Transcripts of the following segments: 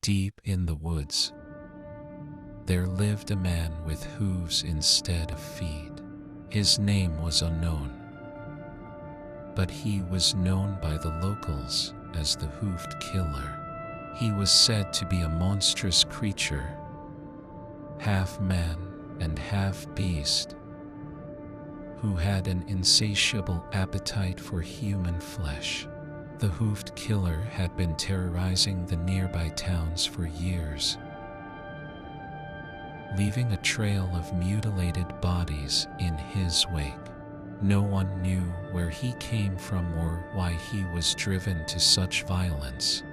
Deep in the woods, there lived a man with hooves instead of feet. His name was unknown, but he was known by the locals as the Hoofed Killer. He was said to be a monstrous creature, half man and half beast, who had an insatiable appetite for human flesh. The Hoofed Killer had been terrorizing the nearby towns for years, leaving a trail of mutilated bodies in his wake. No one knew where he came from or why he was driven to such violence,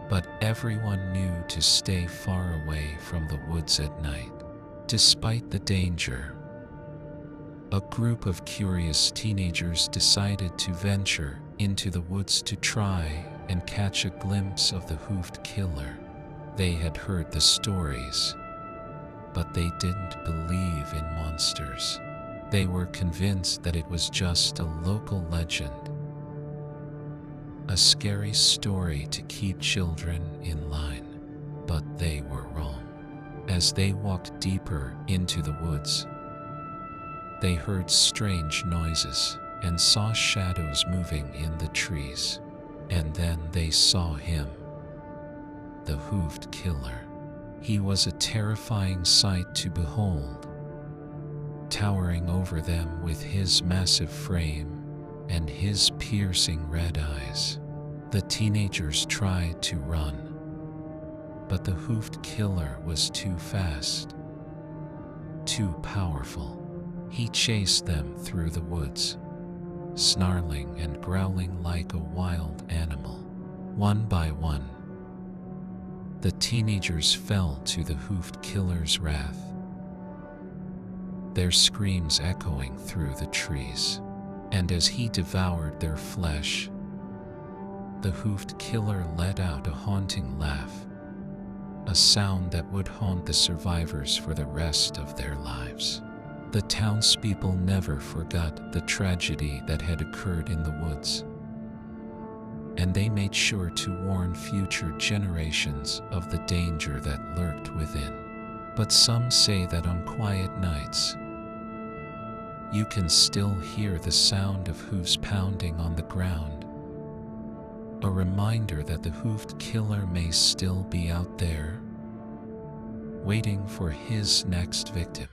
but everyone knew to stay far away from the woods at night. Despite the danger, a group of curious teenagers decided to venture into the woods to try and catch a glimpse of the Hoofed Killer. They had heard the stories, but they didn't believe in monsters. They were convinced that it was just a local legend, a scary story to keep children in line. But they were wrong. As they walked deeper into the woods, they heard strange noises and saw shadows moving in the trees. And then they saw him, the Hoofed Killer. He was a terrifying sight to behold, towering over them with his massive frame and his piercing red eyes. The teenagers tried to run, but the Hoofed Killer was too fast, too powerful. He chased them through the woods, snarling and growling like a wild animal. One by one, the teenagers fell to the Hoofed Killer's wrath, their screams echoing through the trees. And as he devoured their flesh, the Hoofed Killer let out a haunting laugh, a sound that would haunt the survivors for the rest of their lives. The townspeople never forgot the tragedy that had occurred in the woods, and they made sure to warn future generations of the danger that lurked within. But some say that on quiet nights, you can still hear the sound of hooves pounding on the ground, a reminder that the Hoofed Killer may still be out there, waiting for his next victim.